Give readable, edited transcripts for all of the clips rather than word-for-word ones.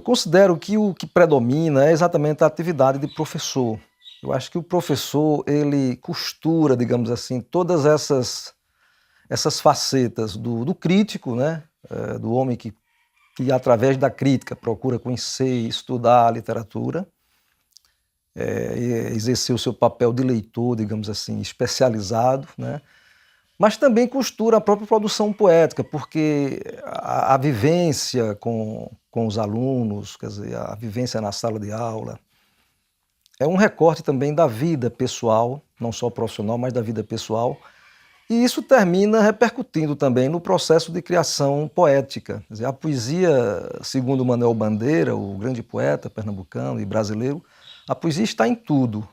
considero que o que predomina é exatamente a atividade de professor. Eu acho que o professor, ele costura, digamos assim, todas essas facetas do crítico, né? Do homem que, através da crítica, procura conhecer e estudar a literatura, exercer o seu papel de leitor, digamos assim, especializado, né? Mas também costura a própria produção poética, porque a vivência com os alunos, quer dizer, a vivência na sala de aula, é um recorte também da vida pessoal, não só profissional, mas da vida pessoal, e isso termina repercutindo também no processo de criação poética. Quer dizer, a poesia, segundo Manuel Bandeira, o grande poeta pernambucano e brasileiro, a poesia está em tudo.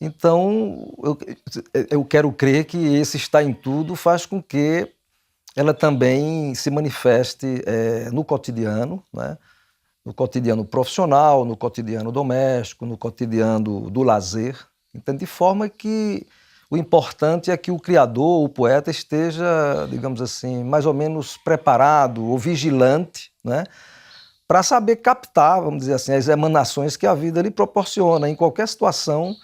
Então, eu quero crer que esse estar em tudo faz com que ela também se manifeste no cotidiano, né? No cotidiano profissional, no cotidiano doméstico, no cotidiano do lazer. Então, de forma que o importante é que o criador, o poeta, esteja, digamos assim, mais ou menos preparado ou vigilante, né? Para saber captar, vamos dizer assim, as emanações que a vida lhe proporciona em qualquer situação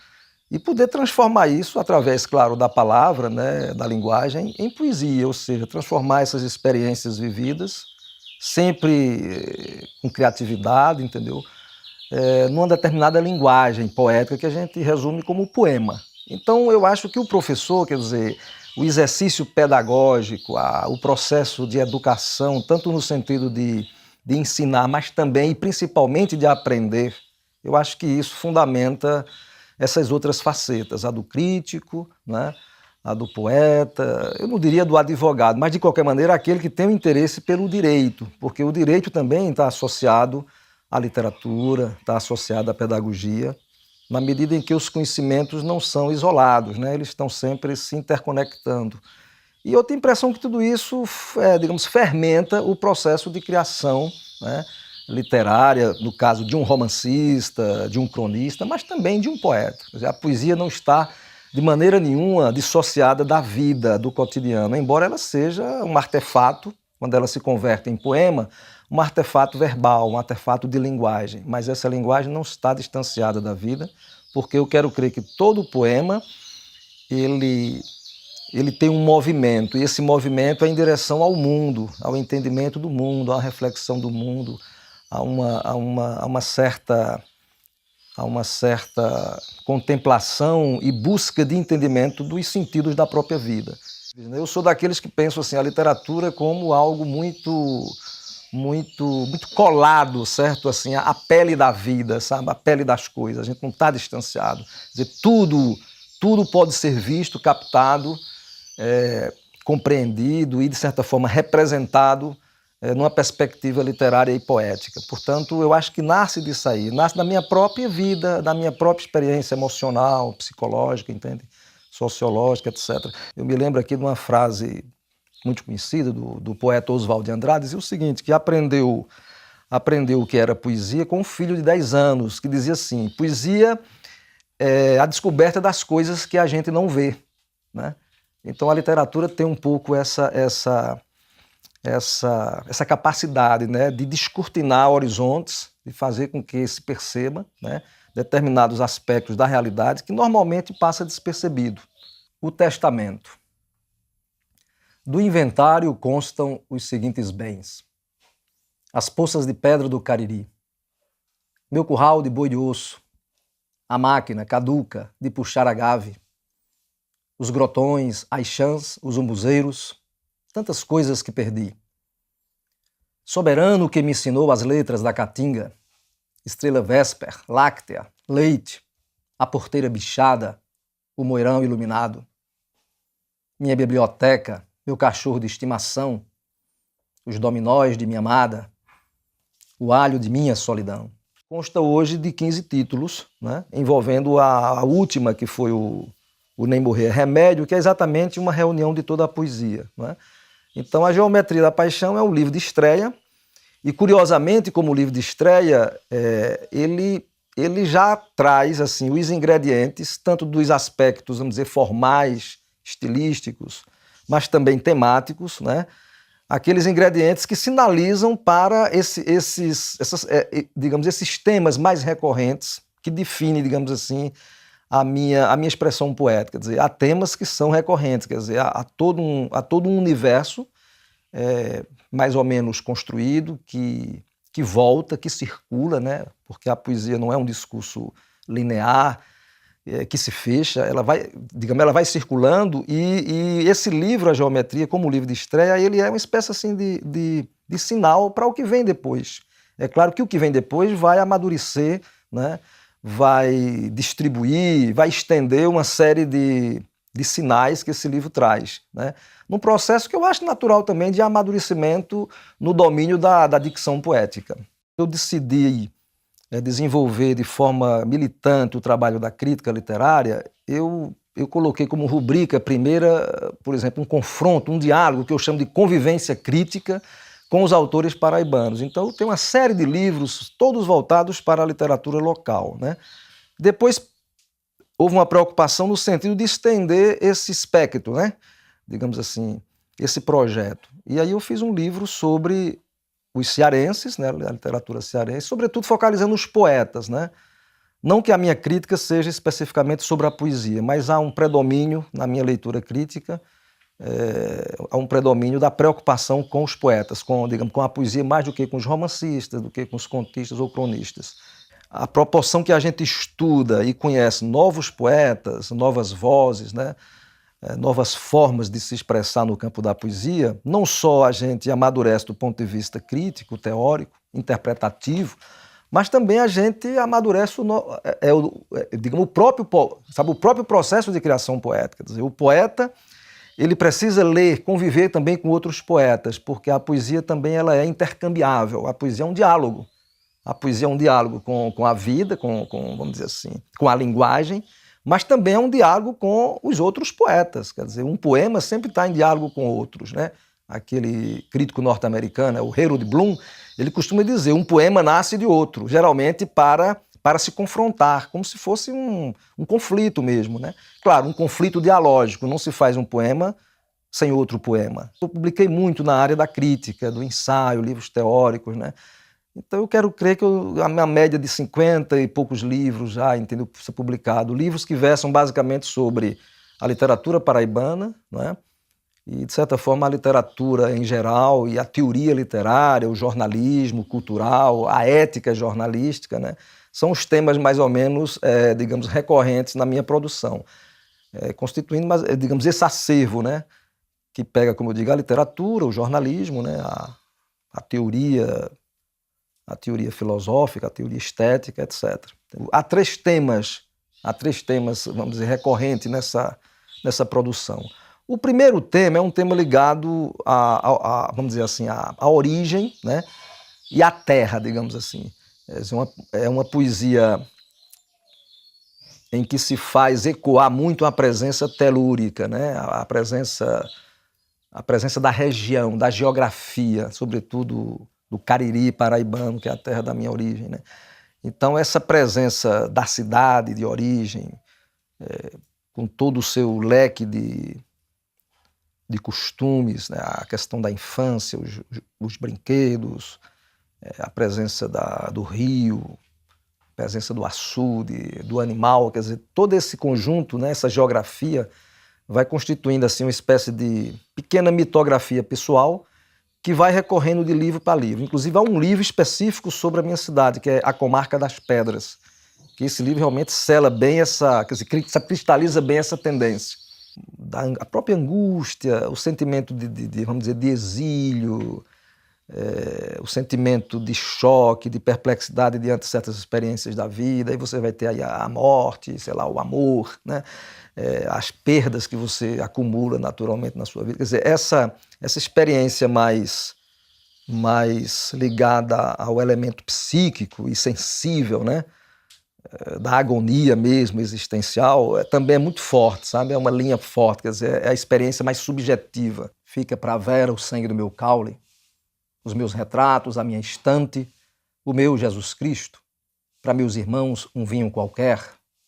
e poder transformar isso através, claro, da palavra, né, da linguagem, em poesia, ou seja, transformar essas experiências vividas, sempre com criatividade, entendeu? Numa determinada linguagem poética que a gente resume como poema. Então, eu acho que o professor, quer dizer, o exercício pedagógico, o processo de educação, tanto no sentido de ensinar, mas também e principalmente de aprender, eu acho que isso fundamenta essas outras facetas, a do crítico, né? A do poeta, eu não diria do advogado, mas de qualquer maneira aquele que tem o interesse pelo direito, porque o direito também está associado à literatura, está associado à pedagogia, na medida em que os conhecimentos não são isolados, né? Eles estão sempre se interconectando. E eu tenho a impressão que tudo isso, digamos, fermenta o processo de criação, né, literária, no caso de um romancista, de um cronista, mas também de um poeta. Quer dizer, a poesia não está de maneira nenhuma dissociada da vida, do cotidiano, embora ela seja um artefato, quando ela se converte em poema, um artefato verbal, um artefato de linguagem, mas essa linguagem não está distanciada da vida, porque eu quero crer que todo poema, ele tem um movimento, e esse movimento é em direção ao mundo, ao entendimento do mundo, à reflexão do mundo, a uma certa contemplação e busca de entendimento dos sentidos da própria vida. Eu sou daqueles que pensam assim, a literatura como algo muito colado, certo? Assim, a pele da vida, sabe? A pele das coisas, a gente não está distanciado. Quer dizer, tudo pode ser visto, captado, compreendido e, de certa forma, representado numa perspectiva literária e poética. Portanto, eu acho que nasce disso aí, nasce da minha própria vida, da minha própria experiência emocional, psicológica, entende? Sociológica, etc. Eu me lembro aqui de uma frase muito conhecida do poeta Oswald de Andrade, dizia o seguinte, que aprendeu o que era poesia com um filho de 10 anos, que dizia assim, poesia é a descoberta das coisas que a gente não vê, né? Então a literatura tem um pouco essa capacidade, né, de descortinar horizontes, de fazer com que se perceba, né, determinados aspectos da realidade que normalmente passa despercebido. O testamento. Do inventário constam os seguintes bens: as poças de pedra do Cariri, meu curral de boi de osso, a máquina caduca de puxar agave, os grotões, as chãs, os umbuzeiros, tantas coisas que perdi. Soberano que me ensinou as letras da caatinga, estrela vésper, láctea, leite, a porteira bichada, o moirão iluminado. Minha biblioteca, meu cachorro de estimação, os dominós de minha amada, o alho de minha solidão. Consta hoje de 15 títulos, né, envolvendo a última, que foi o Nem Morrer é Remédio, que é exatamente uma reunião de toda a poesia, né? Então, a Geometria da Paixão é o livro de estreia, e curiosamente, como livro de estreia, ele já traz assim, os ingredientes, tanto dos aspectos, vamos dizer, formais, estilísticos, mas também temáticos, né, aqueles ingredientes que sinalizam para digamos, esses temas mais recorrentes que definem, digamos assim, a minha expressão poética. Quer dizer, há temas que são recorrentes, quer dizer, há todo um universo mais ou menos construído que volta, que circula, né? Porque a poesia não é um discurso linear, que se fecha, ela vai circulando e esse livro, A Geometria, como livro de estreia, ele é uma espécie assim de sinal para o que vem depois. É claro que o que vem depois vai amadurecer, né? Vai distribuir, vai estender uma série de sinais que esse livro traz, né? Num processo que eu acho natural também de amadurecimento no domínio da dicção poética. Eu decidi desenvolver de forma militante o trabalho da crítica literária, eu coloquei como rubrica primeira, por exemplo, um confronto, um diálogo que eu chamo de convivência crítica com os autores paraibanos. Então, tem uma série de livros, todos voltados para a literatura local, né? Depois, houve uma preocupação no sentido de estender esse espectro, né? Digamos assim, esse projeto. E aí eu fiz um livro sobre os cearenses, né, a literatura cearense, sobretudo focalizando os poetas, né? Não que a minha crítica seja especificamente sobre a poesia, mas há um predomínio na minha leitura crítica, há um predomínio da preocupação com os poetas, digamos, com a poesia mais do que com os romancistas, do que com os contistas ou cronistas. A proporção que a gente estuda e conhece novos poetas, novas vozes, né? Novas formas de se expressar no campo da poesia, não só a gente amadurece do ponto de vista crítico, teórico, interpretativo, mas também a gente amadurece digamos, o próprio processo de criação poética. Quer dizer, o poeta ele precisa ler, conviver também com outros poetas, porque a poesia também ela é intercambiável, a poesia é um diálogo. A poesia é um diálogo com a vida, vamos dizer assim, com a linguagem, mas também é um diálogo com os outros poetas. Quer dizer, um poema sempre está em diálogo com outros, né? Aquele crítico norte-americano, o Harold Bloom, ele costuma dizer, um poema nasce de outro, geralmente para se confrontar, como se fosse um conflito mesmo, né? Claro, um conflito dialógico, não se faz um poema sem outro poema. Eu publiquei muito na área da crítica, do ensaio, livros teóricos, né? Então eu quero crer que a minha média de 50 e poucos livros já, entendeu, por ser publicado, livros que versam basicamente sobre a literatura paraibana, não é? E de certa forma a literatura em geral e a teoria literária, o jornalismo cultural, a ética jornalística, né? São os temas mais ou menos, digamos, recorrentes na minha produção, constituindo, digamos, esse acervo, né? Que pega, como eu digo, a literatura, o jornalismo, né? A teoria filosófica, a teoria estética, etc. Há três temas, vamos dizer, recorrentes nessa produção. O primeiro tema é um tema ligado vamos dizer assim, à origem, né? E à terra, digamos assim. É uma poesia em que se faz ecoar muito a presença telúrica, né? A presença da região, da geografia, sobretudo do Cariri paraibano, que é a terra da minha origem, né? Então, essa presença da cidade de origem, com todo o seu leque de costumes, né? A questão da infância, os brinquedos, a presença do rio, a presença do açude, do animal, quer dizer, todo esse conjunto, né? Essa geografia vai constituindo assim uma espécie de pequena mitografia pessoal que vai recorrendo de livro para livro. Inclusive, há um livro específico sobre a minha cidade, que é A Comarca das Pedras, que esse livro realmente sela bem quer dizer, cristaliza bem essa tendência. A própria angústia, o sentimento vamos dizer, de exílio, o sentimento de choque, de perplexidade diante de certas experiências da vida, aí você vai ter aí a morte, sei lá, o amor, né? As perdas que você acumula naturalmente na sua vida. Quer dizer, essa experiência mais ligada ao elemento psíquico e sensível, né? Da agonia mesmo existencial, também é muito forte, sabe? É uma linha forte, quer dizer, é a experiência mais subjetiva. Fica para a Vera o sangue do meu caule, os meus retratos, a minha estante, o meu Jesus Cristo, para meus irmãos um vinho qualquer,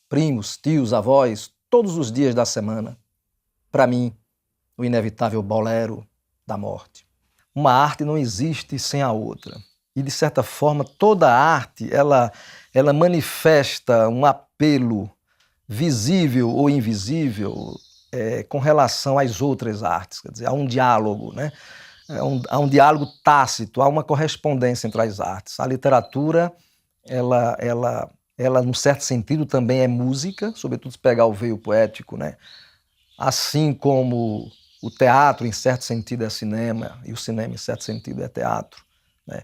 primos, tios, avós, todos os dias da semana. Para mim, o inevitável bolero da morte. uma arte não existe sem a outra. E, de certa forma, toda arte ela manifesta um apelo visível ou invisível com relação às outras artes. Quer dizer, há um diálogo, né? Há um diálogo tácito, há uma correspondência entre as artes. A literatura, ela num certo sentido, também é música, sobretudo se pegar o veio poético, né? Assim como o teatro, em certo sentido, é cinema, e o cinema, em certo sentido, é teatro, né?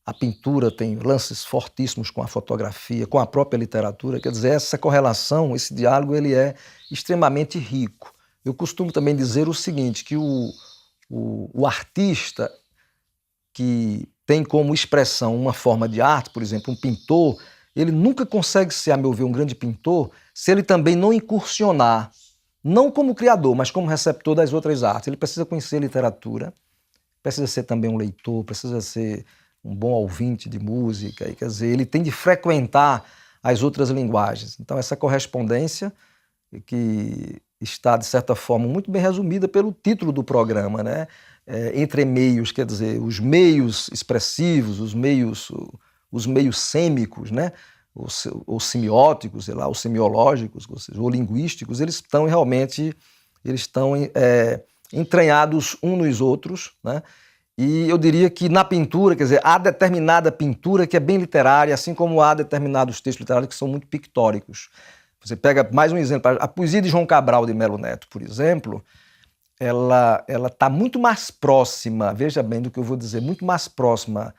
A pintura tem lances fortíssimos com a fotografia, com a própria literatura. Quer dizer, essa correlação, esse diálogo, ele é extremamente rico. Eu costumo também dizer o seguinte, que o artista que tem como expressão uma forma de arte, por exemplo, um pintor, ele nunca consegue ser, a meu ver, um grande pintor se ele também não incursionar, não como criador, mas como receptor das outras artes. Ele precisa conhecer literatura, precisa ser também um leitor, precisa ser um bom ouvinte de música, e, quer dizer, ele tem de frequentar as outras linguagens. Então, essa correspondência que está, de certa forma, muito bem resumida pelo título do programa, né? Entre meios, quer dizer, os meios expressivos, os meios sêmicos, né? Ou semióticos, sei lá, ou semiológicos, ou seja, ou linguísticos, eles estão realmente entranhados uns nos outros, né? E eu diria que na pintura, quer dizer, há determinada pintura que é bem literária, assim como há determinados textos literários que são muito pictóricos. Você pega mais um exemplo, a poesia de João Cabral de Melo Neto, por exemplo, ela está muito mais próxima, veja bem do que eu vou dizer, muito mais próxima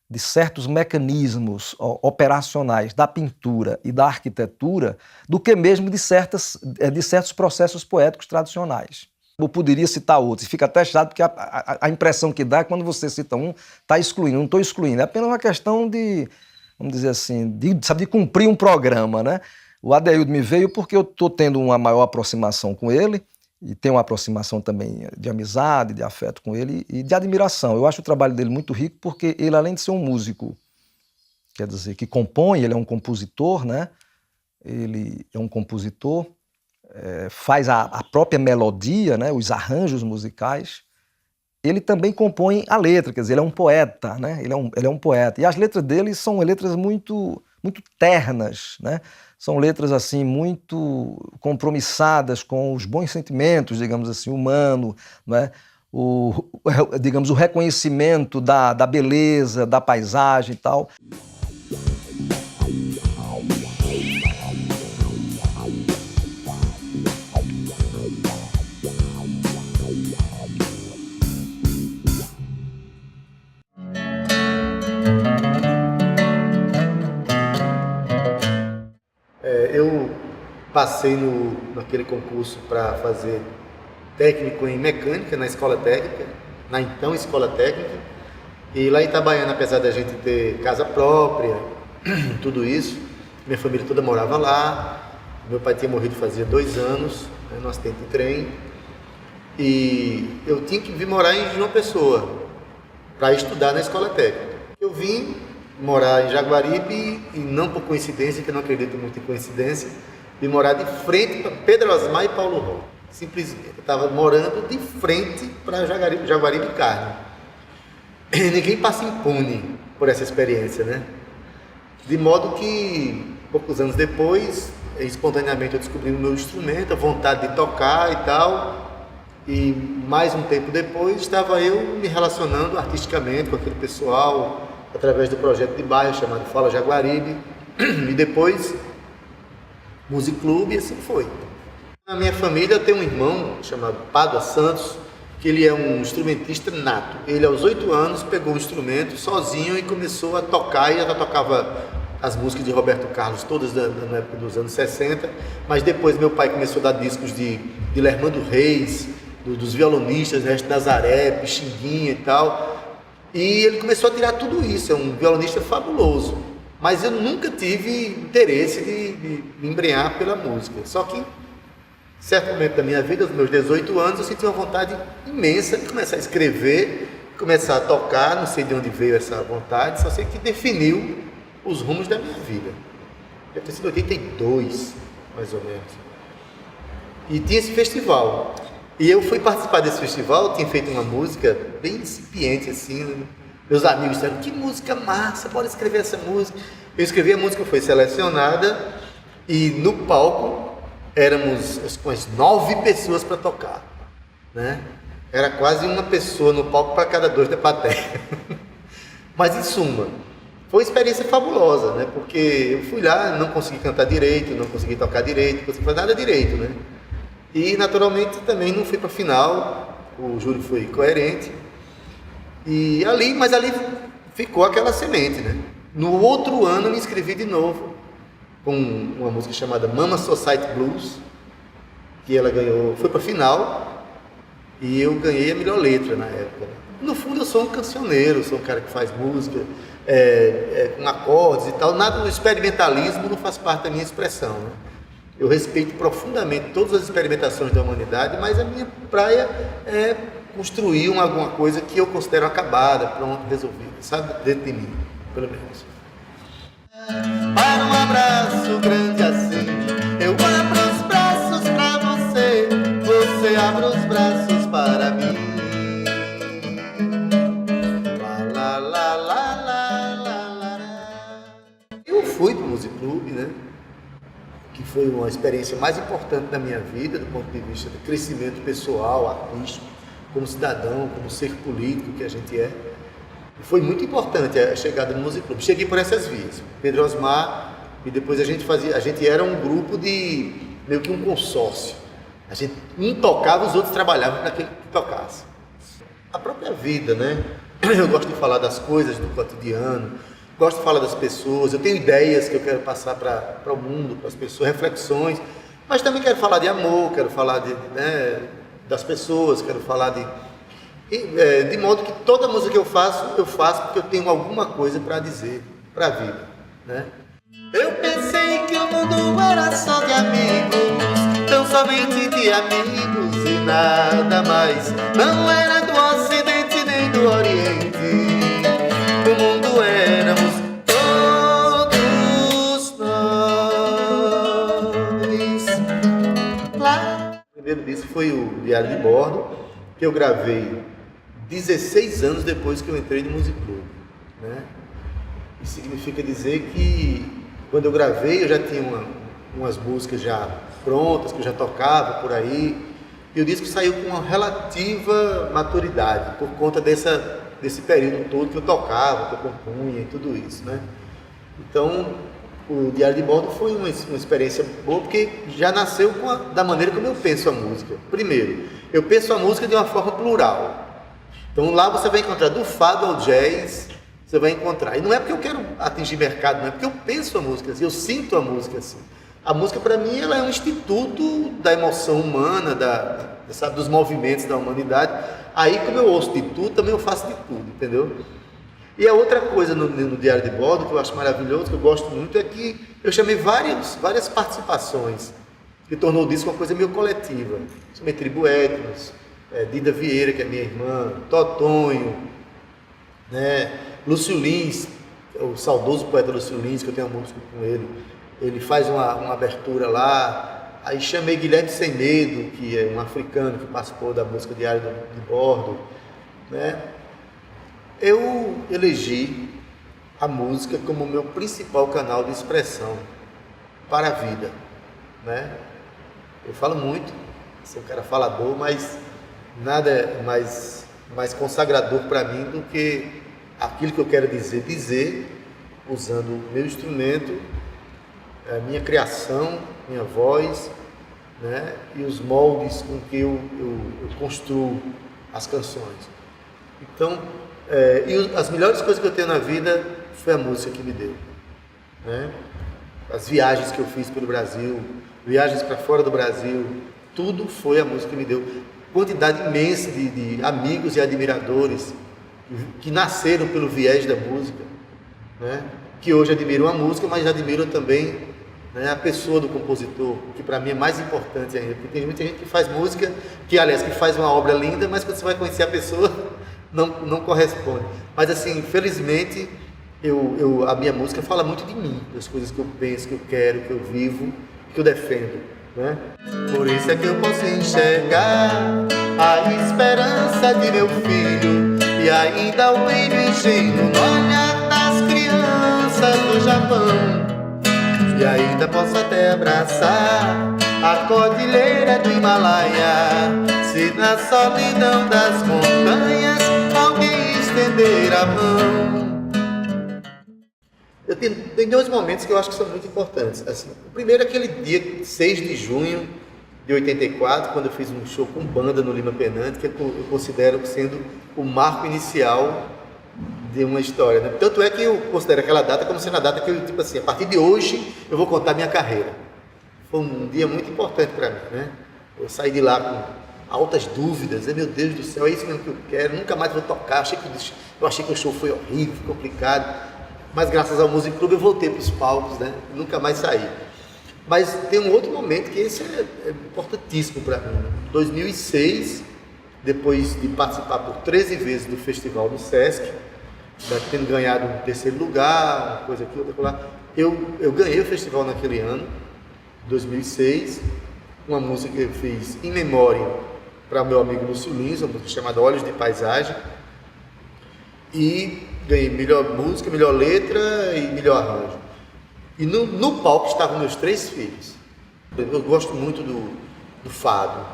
de certos mecanismos operacionais da pintura e da arquitetura do que mesmo de certos processos poéticos tradicionais. Eu poderia citar outros, e fica até chato porque a impressão que dá é quando você cita um, está excluindo. Não estou excluindo, é apenas uma questão de, vamos dizer assim, de cumprir um programa, né? O Adeildo me veio porque eu estou tendo uma maior aproximação com ele, e tenho uma aproximação também de amizade, de afeto com ele e de admiração. Eu acho o trabalho dele muito rico porque ele, além de ser um músico, quer dizer, que compõe, ele é um compositor, né? Ele é um compositor, faz a própria melodia, né? Os arranjos musicais. Ele também compõe a letra, quer dizer, ele é um poeta, né? Ele é um poeta. E as letras dele são letras muito ternas, né? São letras assim muito compromissadas com os bons sentimentos, digamos assim, humano, né? Digamos, o reconhecimento da beleza, da paisagem e tal. Eu passei naquele concurso para fazer técnico em mecânica na escola técnica, na então escola técnica, e lá em Itabaiana, apesar da gente ter casa própria, tudo isso, minha família toda morava lá, meu pai tinha morrido fazia 2 anos, né, num acidente de trem, e eu tinha que vir morar em João Pessoa para estudar na escola técnica. Eu vim morar em Jaguaribe e não por coincidência, que eu não acredito muito em coincidência, de morar de frente para Pedro Asmar e Paulo Ró. Simplesmente, eu estava morando de frente para Jaguaribe Carne. E ninguém passa impune por essa experiência, né? De modo que, poucos anos depois, espontaneamente eu descobri o meu instrumento, a vontade de tocar e tal, e mais um tempo depois estava eu me relacionando artisticamente com aquele pessoal, através do projeto de bairro chamado Fala Jaguaribe, e depois Music Club, e assim foi. Na minha família eu tenho um irmão chamado Pádua Santos, que ele é um instrumentista nato. Ele aos 8 anos pegou um instrumento sozinho e começou a tocar, e já tocava as músicas de Roberto Carlos, todas na época dos anos 60, mas depois meu pai começou a dar discos de Lermando Reis, dos violonistas, Ernesto Nazaré, Pixinguinha e tal. E ele começou a tirar tudo isso, é um violonista fabuloso. Mas eu nunca tive interesse de me embrenhar pela música. Só que, em certo momento da minha vida, aos meus 18 anos, eu senti uma vontade imensa de começar a escrever, começar a tocar, não sei de onde veio essa vontade, só sei que definiu os rumos da minha vida. Deve ter sido 82, mais ou menos. E tinha esse festival. E eu fui participar desse festival, tinha feito uma música bem incipiente, assim, né? Meus amigos disseram, que música massa, bora escrever essa música. Eu escrevi a música, foi selecionada, e no palco éramos umas 9 pessoas para tocar, né? Era quase uma pessoa no palco para cada 2 da plateia. Mas em suma, foi uma experiência fabulosa, né? Porque eu fui lá, não consegui cantar direito, não consegui tocar direito, não consegui fazer nada direito, né? E naturalmente também não fui para a final, o júri foi coerente. E mas ali ficou aquela semente, né? No outro ano me inscrevi de novo com uma música chamada Mama Society Blues, que ela ganhou, foi para a final, e eu ganhei a melhor letra na época. No fundo eu sou um cancioneiro, sou um cara que faz música com acordes e tal, nada do experimentalismo não faz parte da minha expressão, né? Eu respeito profundamente todas as experimentações da humanidade, mas a minha praia é construir alguma coisa que eu considero acabada, pronto, resolvida, sabe? Dentro de mim, pelo menos. Para um abraço grande assim, eu abro os braços para você, você abre os braços para mim. Lá, lá, lá, lá, lá, lá. Eu fui para o Music Club, né? Que foi uma experiência mais importante da minha vida, do ponto de vista de crescimento pessoal, artístico, como cidadão, como ser político que a gente é. E foi muito importante a chegada no Music Club. Cheguei por essas vias, Pedro Osmar, e depois a gente era um grupo de, meio que um consórcio. A gente, um tocava, os outros trabalhavam para aquele que tocasse. A própria vida, né? Eu gosto de falar das coisas do cotidiano, gosto de falar das pessoas, eu tenho ideias que eu quero passar para o mundo, para as pessoas, reflexões, mas também quero falar de amor, quero falar das pessoas, quero falar de modo que toda música que eu faço porque eu tenho alguma coisa para dizer para a vida, né? Eu pensei que o mundo era só de amigos, tão somente de amigos e nada mais, não era do Ocidente nem do Oriente. O mundo éramos todos nós. Lá. O primeiro disco foi o Diário de Bordo, que eu gravei 16 anos depois que eu entrei no Music Club, né? Isso significa dizer que quando eu gravei eu já tinha umas músicas já prontas, que eu já tocava por aí, e o disco saiu com uma relativa maturidade, por conta desse período todo que eu tocava, que eu compunha e tudo isso, né? Então, o Diário de Bordo foi uma experiência boa, porque já nasceu da maneira como eu penso a música. Primeiro, eu penso a música de uma forma plural. Então lá você vai encontrar do fado ao jazz, você vai encontrar. E não é porque eu quero atingir mercado, não é porque eu penso a música assim, eu sinto a música assim. A música, para mim, ela é um instituto da emoção humana, dos movimentos da humanidade. Aí, como eu ouço de tudo, também eu faço de tudo, entendeu? E a outra coisa no Diário de Bordo, que eu acho maravilhoso, que eu gosto muito, é que eu chamei várias participações, que tornou o disco uma coisa meio coletiva. Chamei Tribo Etnos, Dida Vieira, que é minha irmã, Totonho, né? Lúcio Lins, o saudoso poeta Lúcio Lins, que eu tenho uma música com ele faz uma abertura lá. Aí chamei Guilherme Sem Medo, que é um africano que participou da música Diário de Bordo, né? Eu elegi a música como meu principal canal de expressão para a vida, né? Eu falo muito, sou um cara falador, mas nada é mais consagrador para mim do que aquilo que eu quero dizer usando o meu instrumento, a minha criação, minha voz, né? E os moldes com que eu construo as canções. Então, as melhores coisas que eu tenho na vida foi a música que me deu, né? As viagens que eu fiz pelo Brasil, viagens para fora do Brasil, tudo foi a música que me deu. Quantidade imensa de amigos e admiradores que nasceram pelo viés da música, né? Que hoje admiram a música, mas admiram também, né, a pessoa do compositor, que para mim é mais importante ainda, porque tem muita gente que faz música, que faz uma obra linda, mas quando você vai conhecer a pessoa, não corresponde. Mas assim, infelizmente, a minha música fala muito de mim, das coisas que eu penso, que eu quero, que eu vivo, que eu defendo, né? Por isso é que eu posso enxergar a esperança de meu filho e ainda o brilho ingênuo no olhar das crianças do Japão. E ainda posso até abraçar a cordilheira do Himalaia, se na solidão das montanhas alguém estender a mão. Tem dois momentos que eu acho que são muito importantes. Assim, o primeiro é aquele dia 6 de junho de 84, quando eu fiz um show com banda no Lima Penante, que eu considero sendo o marco inicial de uma história, né? Tanto é que eu considero aquela data como sendo a data que eu, tipo assim, a partir de hoje eu vou contar minha carreira. Foi um dia muito importante para mim, né? Eu saí de lá com altas dúvidas, meu Deus do céu, é isso mesmo que eu quero, nunca mais vou tocar. Eu achei que o show foi horrível, foi complicado, mas graças ao Music Club eu voltei para os palcos, né? Nunca mais saí. Mas tem um outro momento que esse é importantíssimo para mim. Em 2006, depois de participar por 13 vezes do festival no Sesc, tendo ganhado um terceiro lugar, uma coisa aqui, outra lá, eu ganhei o festival naquele ano, 2006, uma música que eu fiz em memória para o meu amigo Lúcio Lins, uma música chamada Olhos de Paisagem, e ganhei melhor música, melhor letra e melhor arranjo. E no palco estavam meus 3 filhos. Eu gosto muito do fado,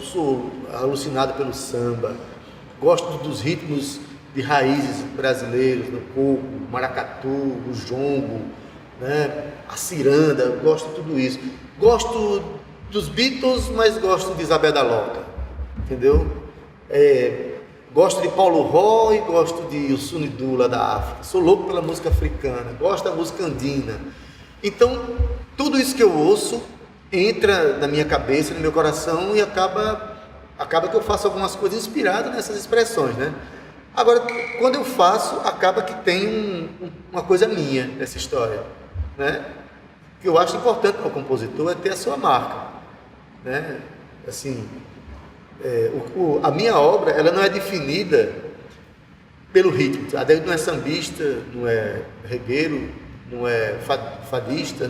sou alucinado pelo samba, gosto dos ritmos de raízes brasileiros, no coco, maracatu, o jongo, né? A ciranda, gosto de tudo isso. Gosto dos Beatles, mas gosto de Isabel da Loca, entendeu? Gosto de Paulo Ró e gosto de Youssou N'Doula da África. Sou louco pela música africana, gosto da música andina. Então, tudo isso que eu ouço entra na minha cabeça, no meu coração e acaba que eu faço algumas coisas inspiradas nessas expressões, né? Agora, quando eu faço, acaba que tem uma coisa minha nessa história, né? O que eu acho importante para o compositor é ter a sua marca, né? Assim, a minha obra, ela não é definida pelo ritmo. A Adélio não é sambista, não é regueiro, não é fadista,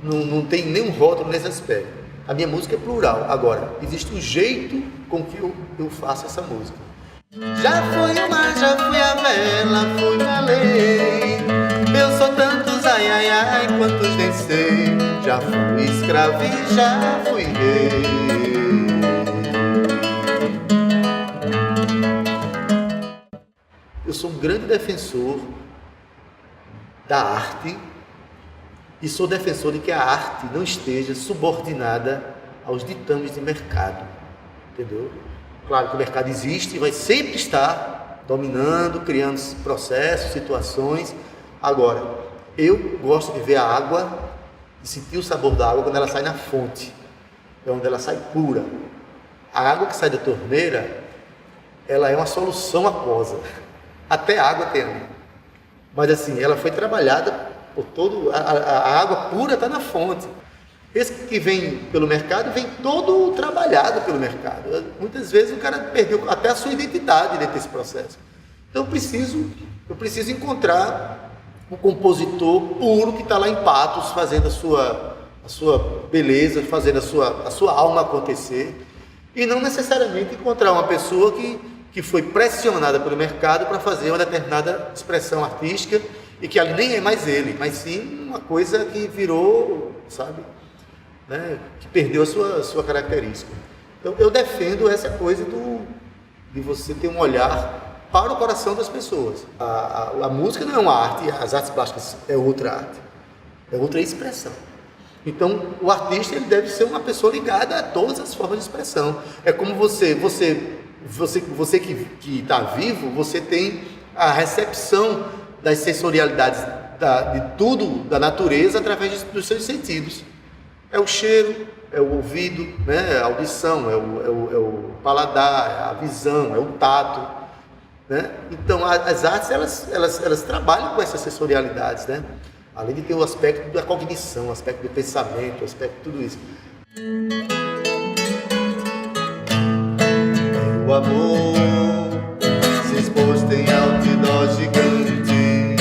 não tem nenhum rótulo nesse aspecto. A minha música é plural. Agora, existe um jeito com que eu faço essa música. Já fui o mar, já fui a vela, fui a lei. Eu sou tantos ai, ai, ai, quantos nem sei. Já fui escravo e já fui rei. Eu sou um grande defensor da arte e sou defensor de que a arte não esteja subordinada aos ditames de mercado, entendeu? Claro que o mercado existe e vai sempre estar dominando, criando processos, situações. Agora, eu gosto de ver a água e sentir o sabor da água quando ela sai na fonte, é onde ela sai pura. A água que sai da torneira, ela é uma solução aquosa. Até a água tem ali. Mas assim, ela foi trabalhada por todo... A água pura está na fonte. Esse que vem pelo mercado, vem todo trabalhado pelo mercado. Muitas vezes o cara perdeu até a sua identidade dentro desse processo. Então eu preciso encontrar um compositor puro que está lá em Patos, fazendo a sua beleza, fazendo a sua alma acontecer. E não necessariamente encontrar uma pessoa que foi pressionada pelo mercado para fazer uma determinada expressão artística e que ali nem é mais ele, mas sim uma coisa que virou, sabe, né, que perdeu a sua característica. Então eu defendo essa coisa de você ter um olhar para o coração das pessoas. A música não é uma arte, as artes plásticas é outra arte, é outra expressão. Então o artista ele deve ser uma pessoa ligada a todas as formas de expressão. É como você que está vivo, você tem a recepção das sensorialidades de tudo da natureza através dos seus sentidos. É o cheiro, é o ouvido, né? A audição, é o paladar, a visão, é o tato, né? Então as artes elas trabalham com essas sensorialidades, né? Além de ter o aspecto da cognição, o aspecto do pensamento, o aspecto de tudo isso. O amor se exposto em outdoor gigante,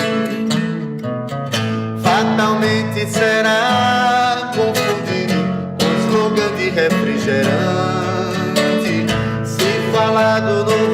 fatalmente será confundido colado no